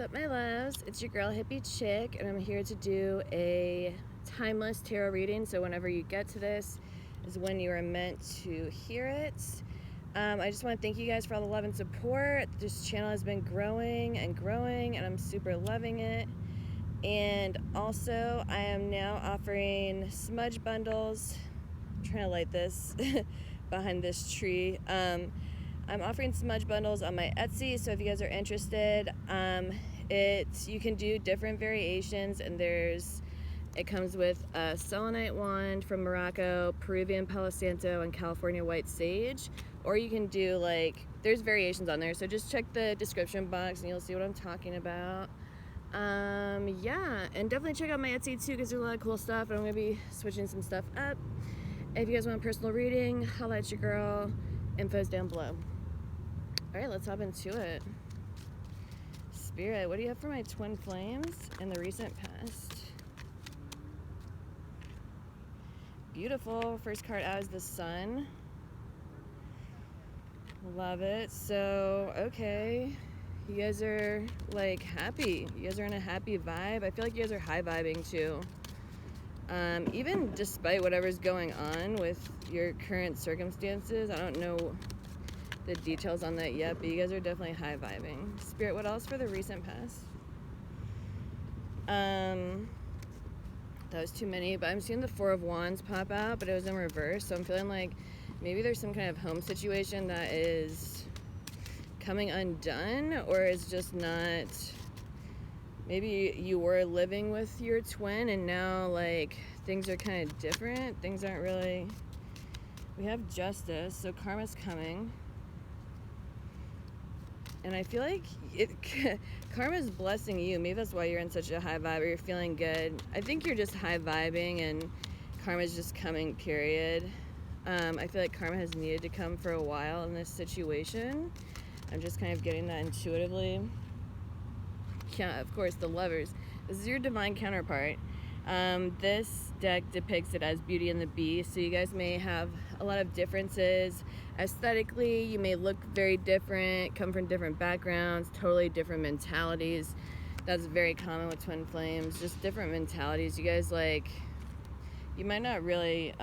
up, my loves? It's your girl Hippie Chick, and I'm here to do a timeless tarot reading. So whenever you get to this is when you are meant to hear it. I just want to thank you guys for all the love and support. This channel has been growing and growing, and I'm super loving it. And also, I am now offering smudge bundles. I'm trying to light this behind this tree. I'm offering smudge bundles on my Etsy, so if you guys are interested, you can do different variations, and it comes with a Selenite wand from Morocco, Peruvian Palo Santo, and California white sage, or you can do there's variations on there, so just check the description box and you'll see what I'm talking about. Yeah, and definitely check out my Etsy too, because there's a lot of cool stuff, and I'm going to be switching some stuff up. If you guys want a personal reading, holla at your girl. Info's down below. Alright, let's hop into it. Spirit, what do you have for my twin flames in the recent past? Beautiful. First card out is the Sun. Love it. So, okay. You guys are, happy. You guys are in a happy vibe. I feel like you guys are high vibing, too. Even despite whatever's going on with your current circumstances, I don't know the details on that yet, but you guys are definitely high vibing. Spirit, what else for the recent past? That was too many, but I'm seeing the Four of Wands pop out, but it was in reverse, so I'm feeling like maybe there's some kind of home situation that is coming undone, or is just not. Maybe you were living with your twin and now things are kind of different. Things aren't really. We have Justice, so karma's coming. And I feel like karma's blessing you. Maybe that's why you're in such a high vibe, or you're feeling good. I think you're just high vibing and karma's just coming, period. I feel like karma has needed to come for a while in this situation. I'm just kind of getting that intuitively. Yeah, of course, the Lovers. This is your divine counterpart. This deck depicts it as Beauty and the Beast, so you guys may have a lot of differences. Aesthetically, you may look very different, come from different backgrounds, totally different mentalities. That's very common with twin flames, just different mentalities. You guys, you might not really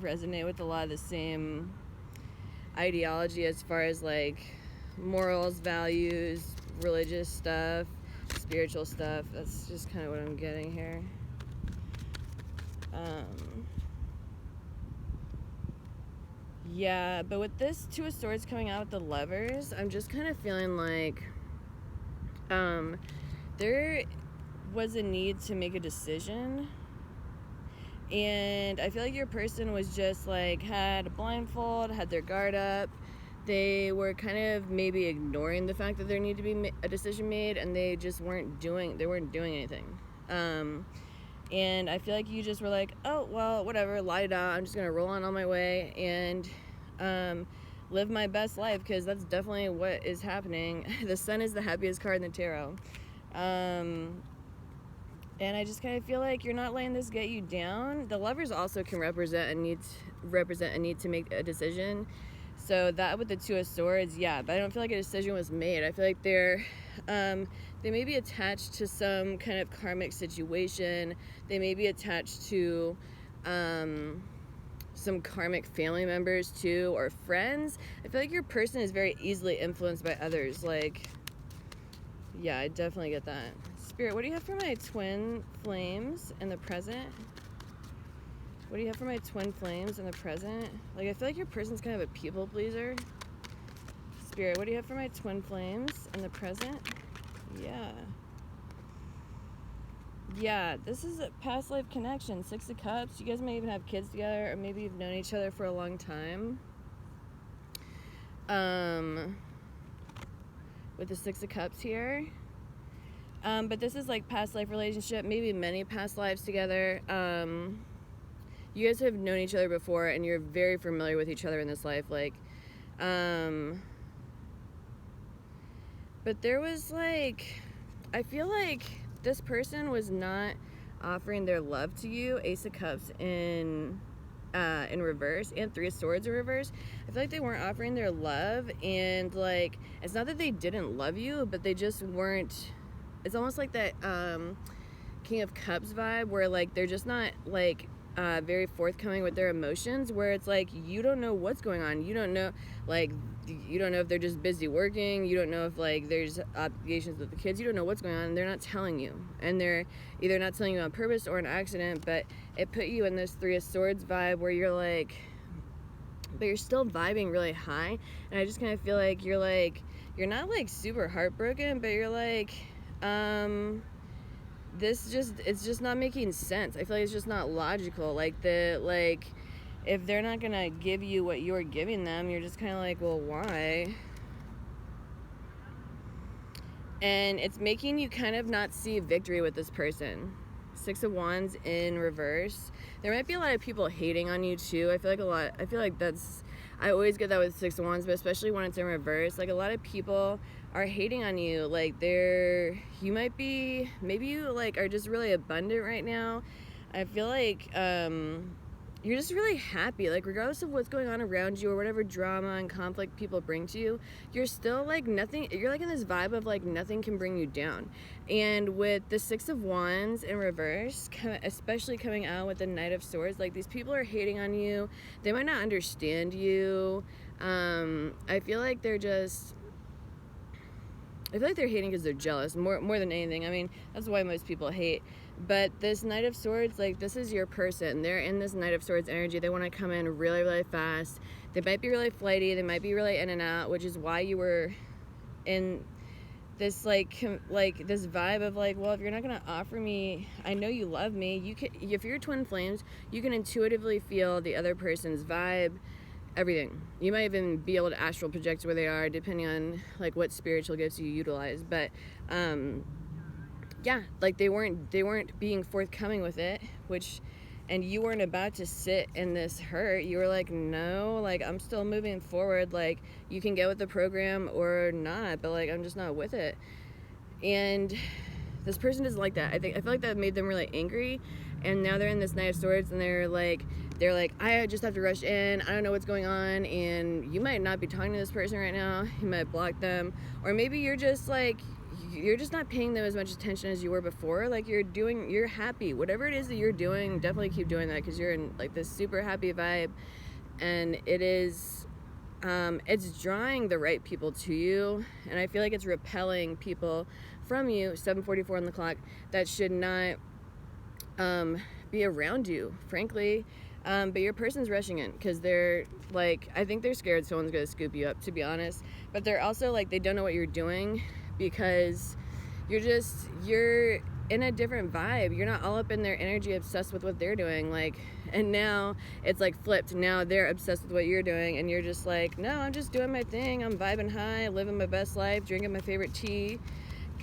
resonate with a lot of the same ideology as far as, morals, values, religious stuff, spiritual stuff. That's just kind of what I'm getting here. Yeah, but with this Two of Swords coming out with the Lovers, I'm just kind of feeling there was a need to make a decision, and I feel like your person was just had a blindfold, had their guard up. They were kind of maybe ignoring the fact that there needed to be a decision made, and they just weren't doing anything. And I feel like you just were oh, well, whatever, la-da-da, I'm just going to roll on my way and live my best life, because that's definitely what is happening. The Sun is the happiest card in the tarot. And I just kind of feel like you're not letting this get you down. The Lovers also can represent a need to make a decision. So that with the Two of Swords, yeah, but I don't feel like a decision was made. I feel like they may be attached to some kind of karmic situation. They may be attached to some karmic family members too, or friends. I feel like your person is very easily influenced by others. Yeah, I definitely get that. Spirit, what do you have for my twin flames in the present? What do you have for my twin flames in the present? I feel like your person's kind of a people pleaser. Spirit, what do you have for my twin flames in the present? Yeah. Yeah, this is a past life connection. Six of Cups. You guys may even have kids together, or maybe you've known each other for a long time. With the Six of Cups here. But this is past life relationship, maybe many past lives together. You guys have known each other before, and you're very familiar with each other in this life. But there was I feel like this person was not offering their love to you. Ace of Cups in reverse, and Three of Swords in reverse. I feel like they weren't offering their love, and it's not that they didn't love you, but they just weren't it's almost like that King of Cups vibe, where like they're just not like very forthcoming with their emotions, where it's like you don't know what's going on. You don't know, like, you don't know if they're just busy working. You don't know if like there's obligations with the kids. You don't know what's going on, and they're not telling you, and they're either not telling you on purpose or an accident. But it put you in this Three of Swords vibe where you're like, but you're still vibing really high. And I just kind of feel like you're not like super heartbroken, but you're like it's just not making sense. I feel like it's just not logical. Like if they're not gonna give you what you're giving them, you're just kind of like, well, why? And it's making you kind of not see victory with this person. Six of Wands in reverse. There might be a lot of people hating on you too. I feel like that's, I always get that with Six of Wands, but especially when it's in reverse. Like, a lot of people are hating on you. Like, you might be, maybe you like are just really abundant right now. I feel like you're just really happy, like regardless of what's going on around you or whatever drama and conflict people bring to you, you're still like nothing, you're like in this vibe of like nothing can bring you down. And with the Six of Wands in reverse, especially coming out with the Knight of Swords, like these people are hating on you. They might not understand you. I feel like they're hating because they're jealous more than anything. I mean, that's why most people hate. But this Knight of Swords, like, this is your person. They're in this Knight of Swords energy. They want to come in really, really fast. They might be really flighty. They might be really in and out, which is why you were in this, like this vibe of, like, well, if you're not going to offer me, I know you love me. You can, if you're twin flames, you can intuitively feel the other person's vibe, everything. You might even be able to astral project where they are, depending on, like, what spiritual gifts you utilize. But, yeah, like they weren't being forthcoming with it, and you weren't about to sit in this hurt. You were like, no, like, I'm still moving forward. Like, you can get with the program or not, but like, I'm just not with it. And this person doesn't like that. I feel like that made them really angry. And now they're in this Knight of Swords, and they're like, I just have to rush in. I don't know what's going on. And you might not be talking to this person right now. You might block them, or maybe you're just not paying them as much attention as you were before. Like, you're happy. Whatever it is that you're doing, definitely keep doing that, because you're in like this super happy vibe, and it is, it's drawing the right people to you, and I feel like it's repelling people from you, 7:44 on the clock, that should not be around you, frankly. But your person's rushing in because they're like, I think they're scared someone's gonna scoop you up, to be honest. But they're also like, they don't know what you're doing, because you're in a different vibe. You're not all up in their energy, obsessed with what they're doing. Like, and now it's like flipped. Now they're obsessed with what you're doing, and you're just like, no, I'm just doing my thing. I'm vibing high, living my best life, drinking my favorite tea,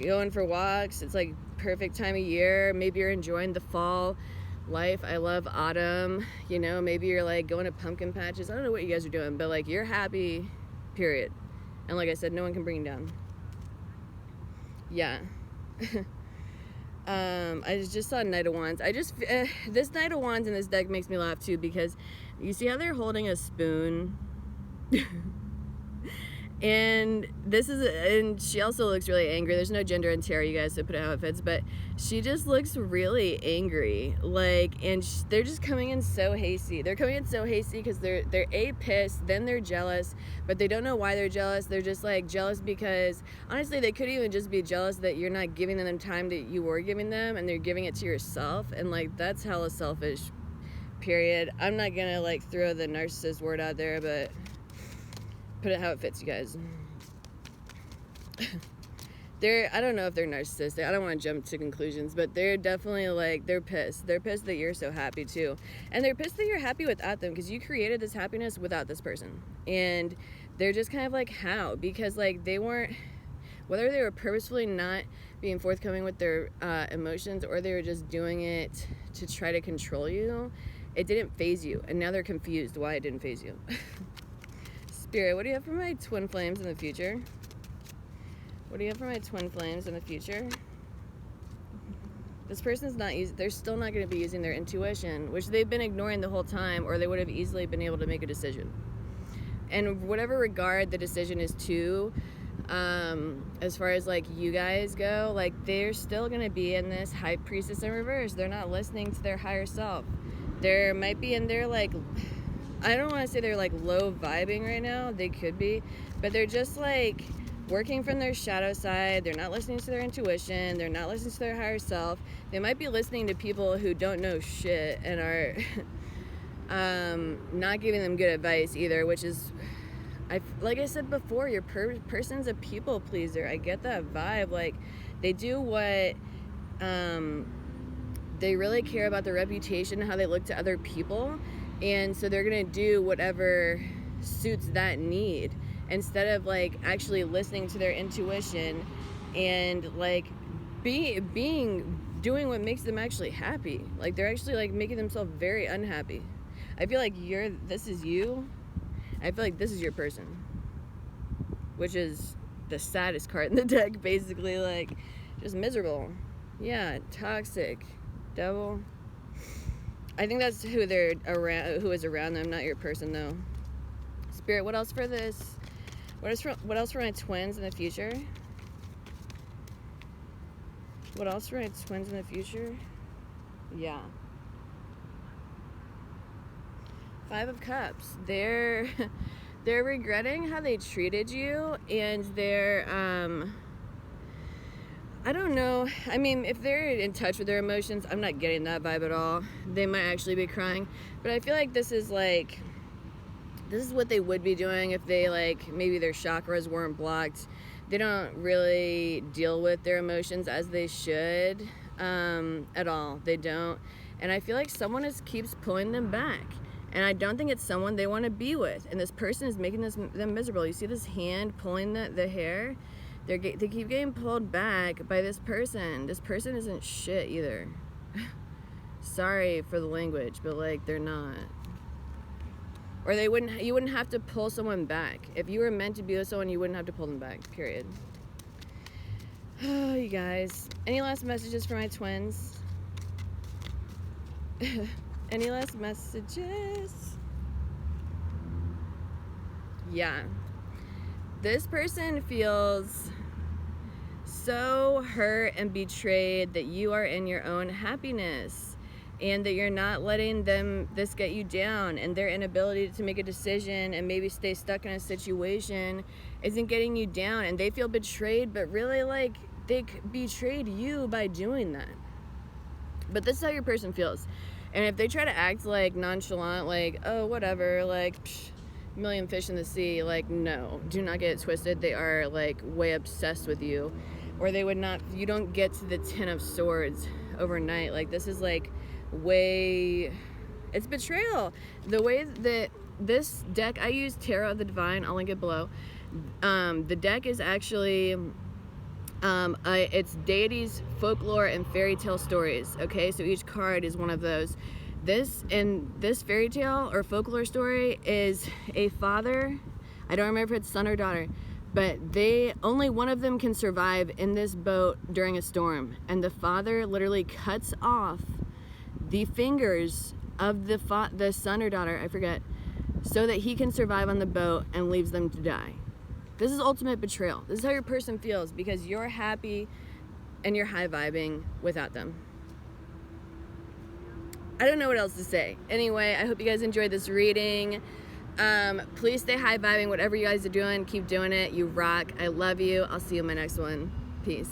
going for walks. It's like perfect time of year. Maybe you're enjoying the fall life. I love autumn. You know, maybe you're like going to pumpkin patches. I don't know what you guys are doing, but like, you're happy, period. And like I said, no one can bring you down. Yeah. I just saw Knight of Wands. This Knight of Wands in this deck makes me laugh too, because you see how they're holding a spoon? And she also looks really angry. There's no gender in tarot, you guys, so put it how it fits, but she just looks really angry. Like, and they're just coming in so hasty. They're coming in so hasty because they're pissed, then they're jealous, but they don't know why they're jealous. They're just like jealous because, honestly, they could even just be jealous that you're not giving them the time that you were giving them, and they're giving it to yourself, and like, that's hella selfish, period. I'm not gonna like throw the narcissist word out there, but put it how it fits, you guys. I don't know if they're narcissistic. I don't want to jump to conclusions, but they're definitely like, they're pissed. They're pissed that you're so happy too. And they're pissed that you're happy without them, because you created this happiness without this person. And they're just kind of like, how? Because like, they weren't, whether they were purposefully not being forthcoming with their emotions, or they were just doing it to try to control you, it didn't phase you. And now they're confused why it didn't phase you. Spirit, what do you have for my twin flames in the future? What do you have for my twin flames in the future? This person's they're still not going to be using their intuition, which they've been ignoring the whole time, or they would have easily been able to make a decision. And whatever regard the decision is to, As far as like you guys go, like they're still gonna be in this High Priestess in reverse. They're not listening to their higher self. There might be in their like, I don't want to say they're like low vibing right now. They could be, but they're just like working from their shadow side. They're not listening to their intuition. They're not listening to their higher self. They might be listening to people who don't know shit and are not giving them good advice either, which is, like I said before, your person's a people pleaser. I get that vibe. Like, they do what, they really care about their reputation and how they look to other people, and so they're gonna do whatever suits that need instead of like actually listening to their intuition and like doing what makes them actually happy. Like, they're actually like making themselves very unhappy. I feel like this is you. I feel like this is your person, which is the saddest card in the deck, basically. Like, just miserable. Yeah, toxic, devil. I think that's who they're around, who is around them, not your person though. Spirit, what else for this? What else for my twins in the future? What else for my twins in the future? Yeah. 5 of Cups. They're regretting how they treated you, and they're I don't know. I mean, if they're in touch with their emotions, I'm not getting that vibe at all. They might actually be crying, but I feel like this is what they would be doing if they, like, maybe their chakras weren't blocked. They don't really deal with their emotions as they should at all. They don't. And I feel like someone keeps pulling them back. And I don't think it's someone they want to be with. And this person is making them miserable. You see this hand pulling the hair? They keep getting pulled back by this person. This person isn't shit either. Sorry for the language, but like, they're not. Or you wouldn't have to pull someone back. If you were meant to be with someone, you wouldn't have to pull them back, period. Oh, you guys. Any last messages for my twins? Any last messages? Yeah. This person feels so hurt and betrayed that you are in your own happiness and that you're not letting this get you down, and their inability to make a decision and maybe stay stuck in a situation isn't getting you down, and they feel betrayed, but really, like, they betrayed you by doing that. But this is how your person feels. And if they try to act like nonchalant, like, oh, whatever, like, million fish in the sea, like, no, do not get it twisted. They are like way obsessed with you, or they would not. You don't get to the 10 of Swords overnight. Like, this is like it's betrayal. The way that this deck, I use Tarot of the Divine, I'll link it below. The deck is actually it's deities, folklore, and fairy tale stories. Okay, so each card is one of those. This fairy tale or folklore story is a father. I don't remember if it's son or daughter, but only one of them can survive in this boat during a storm, and the father literally cuts off the fingers of the son or daughter, I forget, so that he can survive on the boat, and leaves them to die. This is ultimate betrayal. This is how your person feels, because you're happy and you're high vibing without them. I don't know what else to say. Anyway, I hope you guys enjoyed this reading. Please stay high vibing. Whatever you guys are doing, keep doing it. You rock. I love you. I'll see you in my next one. Peace.